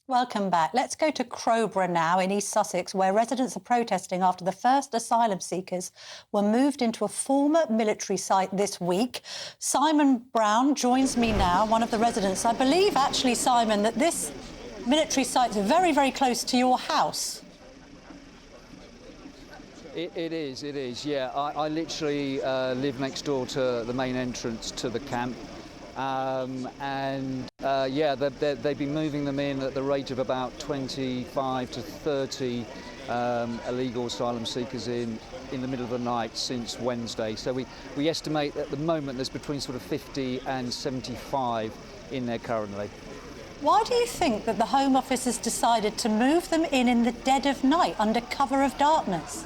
Welcome back. Let's go to Crowborough now in East Sussex, where residents are protesting after the first asylum seekers were moved into a former military site this week. Simon Brown joins me now, one of the residents. I believe, actually, Simon, that this military site's very, very close to your house. It is, yeah. I literally live next door to the main entrance to the camp. They've been moving them in at the rate of about 25 to 30 illegal asylum seekers in the middle of the night since Wednesday. So we estimate at the moment there's between sort of 50 and 75 in there currently. Why do you think that the Home Office has decided to move them in the dead of night under cover of darkness?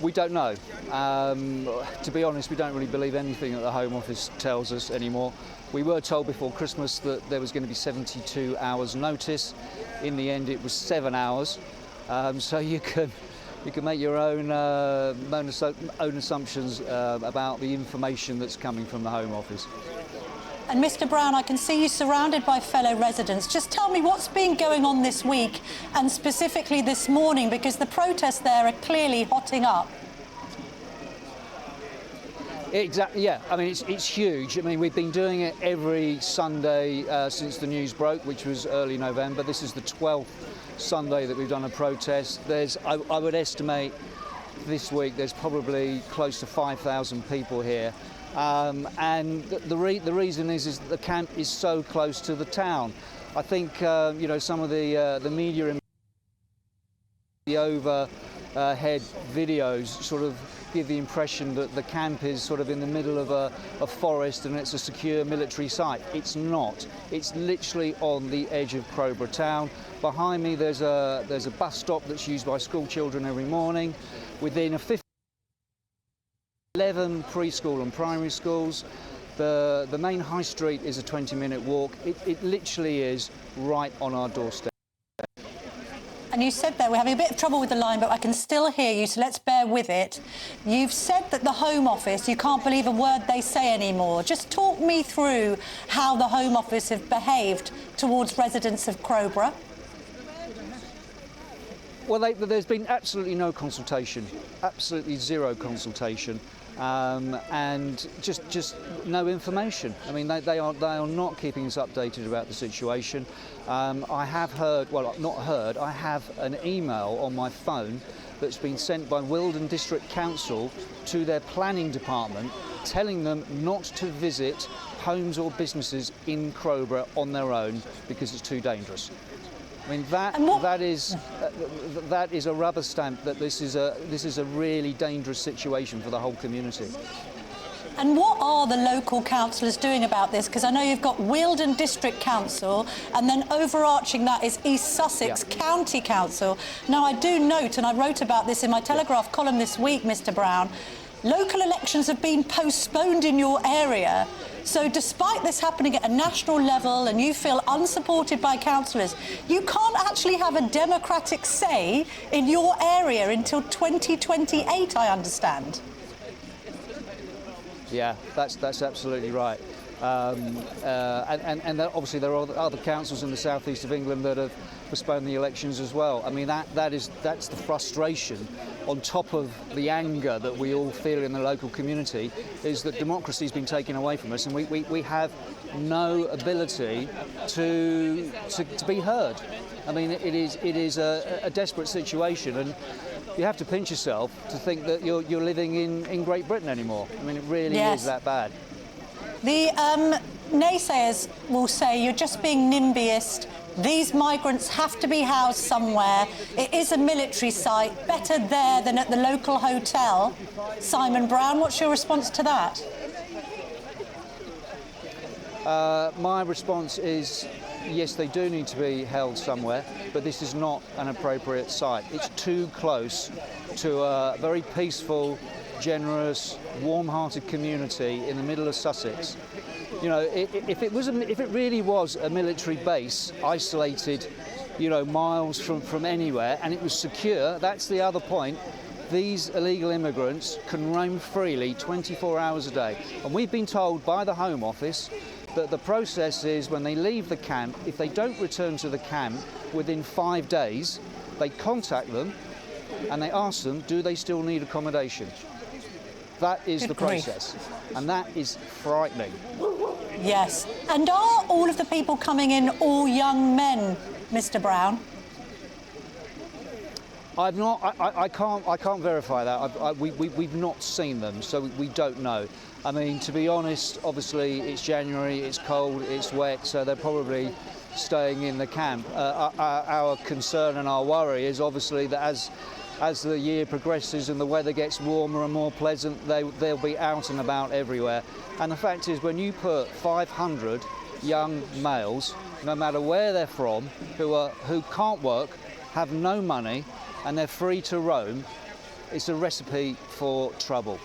We don't know. To be honest, we don't really believe anything that the Home Office tells us anymore. We were told before Christmas that there was going to be 72 hours notice. In the end, it was 7 hours. So you can make your own assumptions about the information that's coming from the Home Office. And Mr. Brown, I can see you surrounded by fellow residents. Just tell me what's been going on this week and specifically this morning, because the protests there are clearly hotting up. Exactly, yeah. I mean, it's huge. I mean, we've been doing it every Sunday since the news broke, which was early November. This is the 12th Sunday that we've done a protest. I would estimate this week there's probably close to 5,000 people here. And the reason is that the camp is so close to the town. I think some of the media in the overhead videos sort of give the impression that the camp is sort of in the middle of a forest and it's a secure military site. It's not. It's literally on the edge of Crowborough town. Behind me there's a bus stop that's used by school children every morning. Within a 11 preschool and primary schools. The main high street is a 20-minute walk. It literally is right on our doorstep. And you said there we're having a bit of trouble with the line, but I can still hear you, so let's bear with it. You've said that the Home Office, you can't believe a word they say anymore. Just talk me through how the Home Office have behaved towards residents of Crowborough. Well, there's been absolutely no consultation, absolutely zero consultation. And just no information. I mean, they are not keeping us updated about the situation. I have heard, well, not heard, I have an email on my phone that's been sent by Wealden District Council to their planning department telling them not to visit homes or businesses in Crowborough on their own because it's too dangerous. I mean, that is a rubber stamp that this is a really dangerous situation for the whole community. And what are the local councillors doing about this? Because I know you've got Wealden District Council, and then overarching that is East Sussex County Council. Now, I do note, and I wrote about this in my Telegraph column this week, Mr. Brown, local elections have been postponed in your area. So despite this happening at a national level and you feel unsupported by councillors, you can't actually have a democratic say in your area until 2028, I understand. Yeah, that's absolutely right. And obviously there are other councils in the southeast of England that have postponed the elections as well. I mean, that's the frustration on top of the anger that we all feel in the local community, is that democracy has been taken away from us and we have no ability to be heard. I mean, it is a desperate situation, and you have to pinch yourself to think that you're living in Great Britain anymore. I mean, it really is that bad. The naysayers will say you're just being NIMBYist. These migrants have to be housed somewhere. It is a military site, better there than at the local hotel. Simon Brown, what's your response to that? My response is, yes, they do need to be held somewhere, but this is not an appropriate site. It's too close to a very peaceful, generous, warm-hearted community in the middle of Sussex. You know, if it really was a military base, isolated, you know, miles from anywhere, and it was secure, that's the other point. These illegal immigrants can roam freely 24 hours a day. And we've been told by the Home Office the process is when they leave the camp, if they don't return to the camp within 5 days, they contact them and they ask them, do they still need accommodation? That is the process, and that is frightening. Yes. And are all of the people coming in all young men, Mr. Brown? I've not. I can't verify that. We've not seen them, so we don't know. I mean, to be honest, obviously it's January, it's cold, it's wet, so they're probably staying in the camp. Our concern and our worry is obviously that as the year progresses and the weather gets warmer and more pleasant, they'll be out and about everywhere. And the fact is, when you put 500 young males, no matter where they're from, who can't work, have no money, and they're free to roam, it's a recipe for trouble.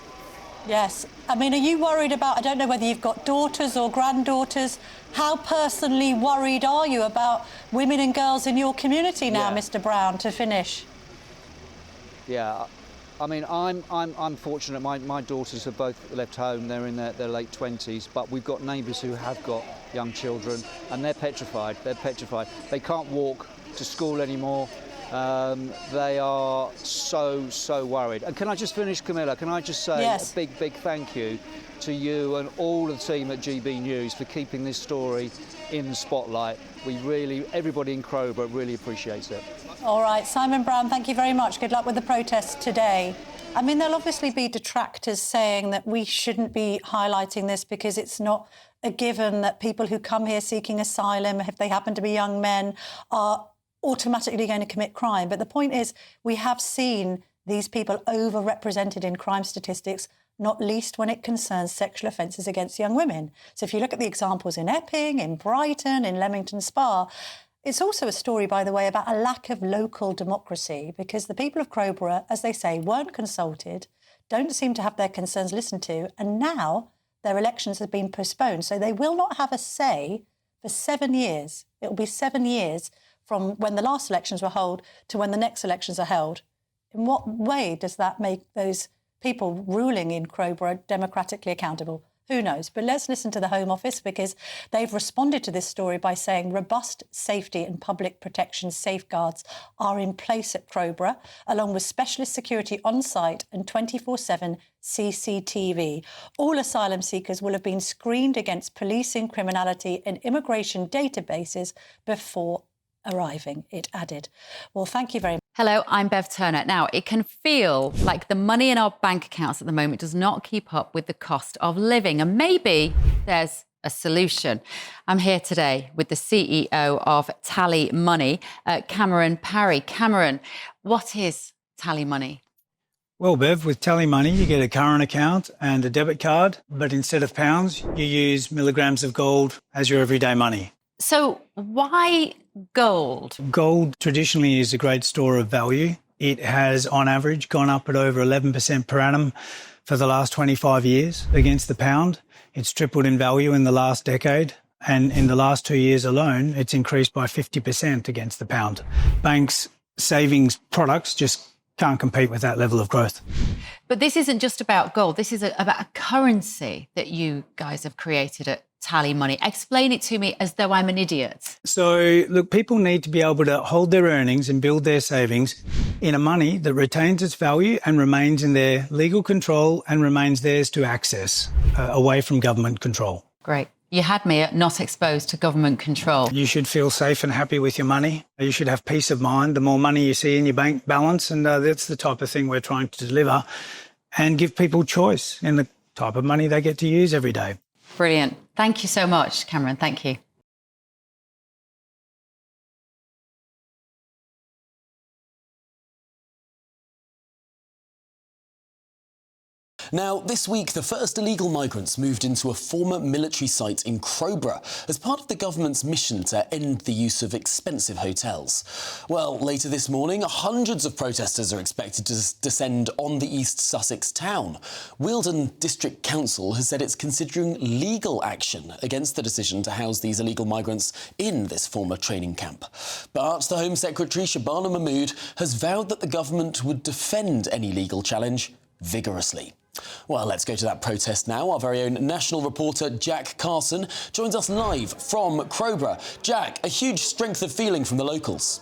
Yes. I mean, are you worried about, I don't know whether you've got daughters or granddaughters, how personally worried are you about women and girls in your community now, Mr. Brown, to finish? Yeah, I mean, I'm fortunate. My daughters have both left home. They're in their late 20s, but we've got neighbours who have got young children, and they're petrified. They're petrified. They can't walk to school anymore. They are so worried. And can I just finish, Camilla? Can I just say a big thank you to you and all the team at GB News for keeping this story in the spotlight. Everybody in Crowborough really appreciates it. All right, Simon Brown, thank you very much. Good luck with the protests today. I mean, there'll obviously be detractors saying that we shouldn't be highlighting this because it's not a given that people who come here seeking asylum, if they happen to be young men, are automatically going to commit crime. But the point is, we have seen these people overrepresented in crime statistics, not least when it concerns sexual offences against young women. So if you look at the examples in Epping, in Brighton, in Leamington Spa, it's also a story, by the way, about a lack of local democracy, because the people of Crowborough, as they say, weren't consulted, don't seem to have their concerns listened to, and now their elections have been postponed. So they will not have a say for 7 years. It will be 7 years from when the last elections were held to when the next elections are held. In what way does that make those people ruling in Crowborough democratically accountable? Who knows? But let's listen to the Home Office, because they've responded to this story by saying robust safety and public protection safeguards are in place at Crowborough, along with specialist security on site and 24/7 CCTV. All asylum seekers will have been screened against policing, criminality and immigration databases before arriving, it added. Well, thank you very much. Hello, I'm Bev Turner. Now, it can feel like the money in our bank accounts at the moment does not keep up with the cost of living, and maybe there's a solution. I'm here today with the CEO of TallyMoney, Cameron Parry. Cameron, what is TallyMoney? Well, Bev, with TallyMoney, you get a current account and a debit card, but instead of pounds, you use milligrams of gold as your everyday money. So why gold? Gold traditionally is a great store of value. It has, on average, gone up at over 11% per annum for the last 25 years against the pound. It's tripled in value in the last decade. And in the last 2 years alone, it's increased by 50% against the pound. Banks' savings products just can't compete with that level of growth. But this isn't just about gold. This is about a currency that you guys have created at TallyMoney. Explain it to me as though I'm an idiot. So, look, people need to be able to hold their earnings and build their savings in a money that retains its value and remains in their legal control and remains theirs to access, away from government control. Great. You had me at not exposed to government control. You should feel safe and happy with your money. You should have peace of mind. The more money you see in your bank balance, and that's the type of thing we're trying to deliver, and give people choice in the type of money they get to use every day. Brilliant. Thank you so much, Cameron. Thank you. Now, this week, the first illegal migrants moved into a former military site in Crowborough as part of the government's mission to end the use of expensive hotels. Well, later this morning, hundreds of protesters are expected to descend on the East Sussex town. Wealden District Council has said it's considering legal action against the decision to house these illegal migrants in this former training camp. But the Home Secretary, Shabana Mahmood, has vowed that the government would defend any legal challenge vigorously. Well, let's go to that protest now. Our very own national reporter Jack Carson joins us live from Crowborough. Jack, a huge strength of feeling from the locals.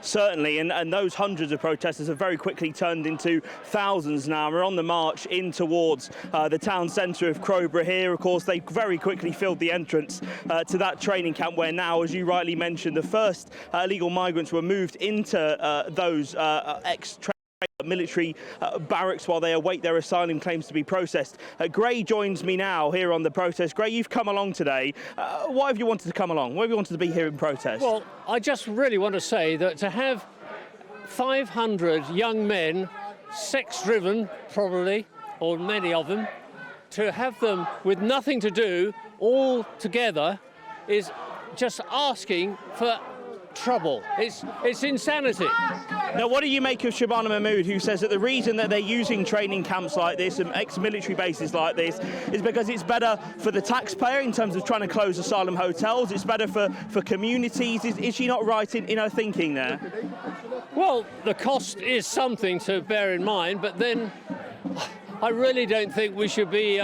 Certainly, and those hundreds of protesters have very quickly turned into thousands now. We're on the march in towards the town centre of Crowborough here. Of course, they very quickly filled the entrance to that training camp where now, as you rightly mentioned, the first illegal migrants were moved into those military barracks while they await their asylum claims to be processed. Gray joins me now here on the protest. Gray, you've come along today. Why have you wanted to come along? Why have you wanted to be here in protest? Well, I just really want to say that to have 500 young men, sex-driven probably, or many of them, to have them with nothing to do all together is just asking for trouble. It's insanity. Now, what do you make of Shabana Mahmood, who says that the reason that they're using training camps like this and ex-military bases like this is because it's better for the taxpayer in terms of trying to close asylum hotels, it's better for communities? Is she not right in her thinking there? Well, the cost is something to bear in mind, but then I really don't think we should be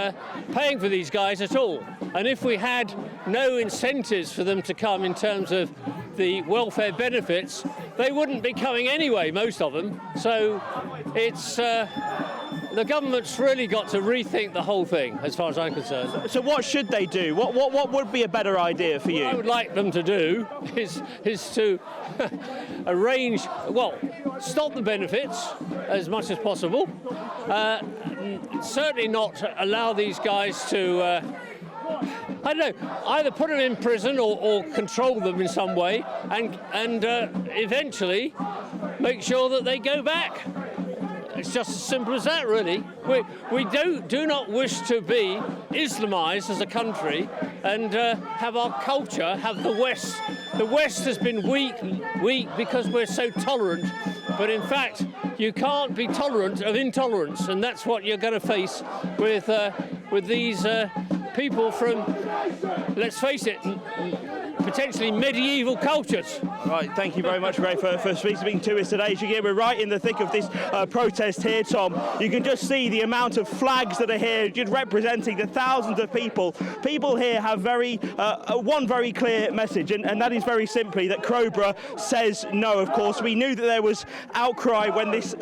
paying for these guys at all. And if we had no incentives for them to come in terms of the welfare benefits, they wouldn't be coming anyway, most of them. So it's the government's really got to rethink the whole thing, as far as I'm concerned. So what should they do? What would be a better idea for you? What I would like them to do is to arrange, well, stop the benefits as much as possible. Certainly not allow these guys to I don't know, either put them in prison or control them in some way and eventually make sure that they go back. It's just as simple as that, really. We do not wish to be Islamised as a country and have our culture, have the West. The West has been weak because we're so tolerant. But in fact, you can't be tolerant of intolerance, and that's what you're going to face with these people from, let's face it, potentially medieval cultures. Right, thank you very much, Ray, for speaking to us today. As you hear, we're right in the thick of this protest here, Tom. You can just see the amount of flags that are here, just representing the thousands of people. People here have one very clear message, and that is very simply that Crowborough says no, of course. We knew that there was outcry when this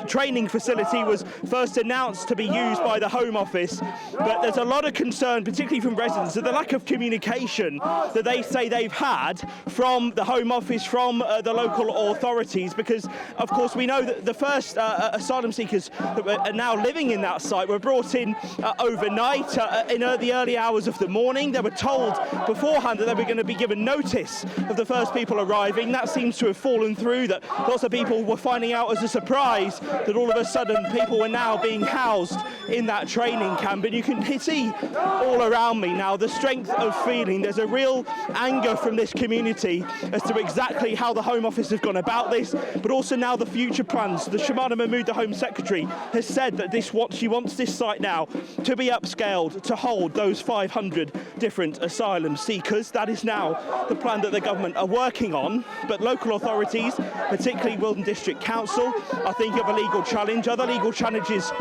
training facility was first announced to be used by the Home Office, but there's a lot of concern, particularly from residents, of the lack of communication that they say they've had from the Home Office, from the local authorities, because of course we know that the first asylum seekers that are now living in that site were brought in overnight in the early hours of the morning. They were told beforehand that they were going to be given notice of the first people arriving. That seems to have fallen through, that lots of people were finding out as a surprise that all of a sudden people were now being housed in that training camp. And you can see all around me now the strength of feeling. There's a real anger from this community as to exactly how the Home Office have gone about this, but also now the future plans. The Shabana Mahmood, the Home Secretary, has said that she wants this site now to be upscaled to hold those 500 different asylum seekers. That is now the plan that the government are working on, but local authorities, particularly Wealden District Council, are thinking of a legal challenge. Other legal challenges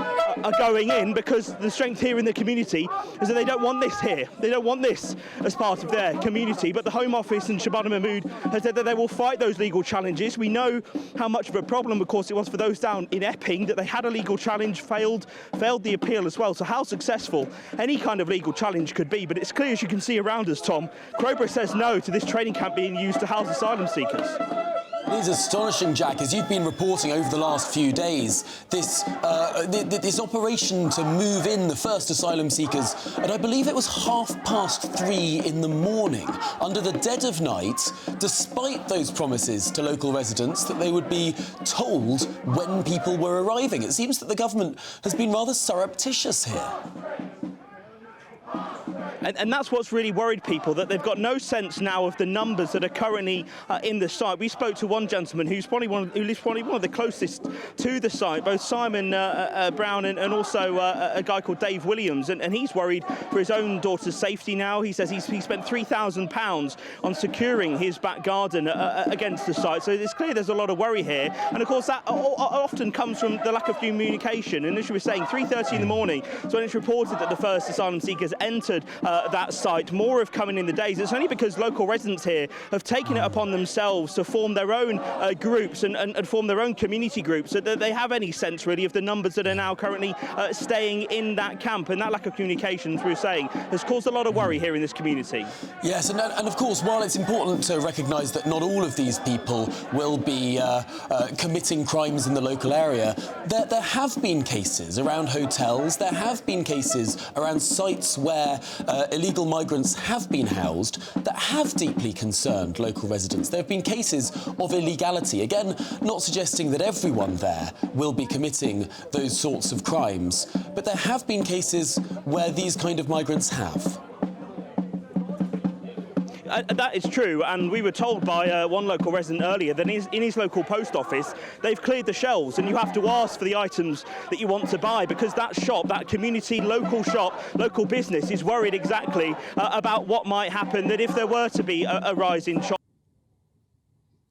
are going in because the strength here in the community is that they don't want this here. They don't want this as part of their community, but the Home Office and Shabana Mahmood has said that they will fight those legal challenges. We know how much of a problem, of course, it was for those down in Epping, that they had a legal challenge, failed the appeal as well. So how successful any kind of legal challenge could be. But it's clear, as you can see around us, Tom, Crowborough says no to this training camp being used to house asylum seekers. It is astonishing, Jack, as you've been reporting over the last few days, this operation to move in the first asylum seekers, and I believe it was 3:30 in the morning, under the dead of night, despite those promises to local residents that they would be told when people were arriving. It seems that the government has been rather surreptitious here. And that's what's really worried people, that they've got no sense now of the numbers that are currently in the site. We spoke to one gentleman who lives probably one of the closest to the site, both Simon Brown and also a guy called Dave Williams, and he's worried for his own daughter's safety now. He says he spent £3,000 on securing his back garden against the site. So it's clear there's a lot of worry here. And of course that often comes from the lack of communication. And as you were saying, 3:30 in the morning, so when it's reported that the first asylum seekers entered that site, more have come in the days. It's only because local residents here have taken it upon themselves to form their own groups and form their own community groups, so that they have any sense really of the numbers that are now currently staying in that camp. And that lack of communication, as we were saying, has caused a lot of worry here in this community. Yes, and of course, while it's important to recognise that not all of these people will be committing crimes in the local area, there have been cases around hotels, there have been cases around sites where illegal migrants have been housed that have deeply concerned local residents. There have been cases of illegality, again, not suggesting that everyone there will be committing those sorts of crimes, but there have been cases where these kind of migrants have. That is true, and we were told by one local resident earlier that in his local post office they've cleared the shelves, and you have to ask for the items that you want to buy, because that shop, that community local shop, local business is worried exactly about what might happen, that if there were to be a rise in shops.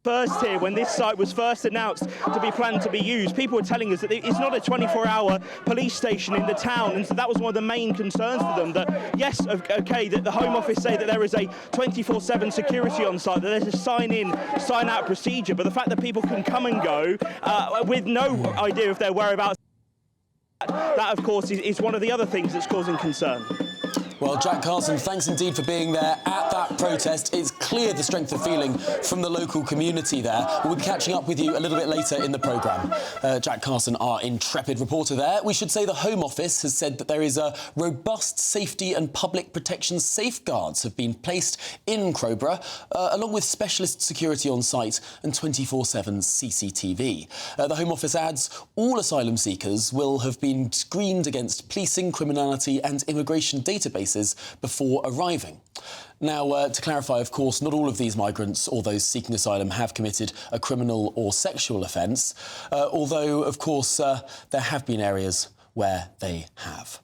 First here, when this site was first announced to be planned to be used, people were telling us that it's not a 24-hour police station in the town, and so that was one of the main concerns for them, that yes, okay, that the Home Office say that there is a 24/7 security on site, that there's a sign-in, sign-out procedure, but the fact that people can come and go with no idea of their whereabouts, that of course is one of the other things that's causing concern. Well, Jack Carson, thanks indeed for being there at that protest. It's clear the strength of feeling from the local community there. We'll be catching up with you a little bit later in the programme. Jack Carson, our intrepid reporter there. We should say the Home Office has said that there is a robust safety and public protection safeguards have been placed in Crowborough, along with specialist security on site and 24/7 CCTV. The Home Office adds all asylum seekers will have been screened against policing, criminality and immigration databases before arriving. Now, to clarify, of course, not all of these migrants or those seeking asylum have committed a criminal or sexual offence, although, of course, there have been areas where they have.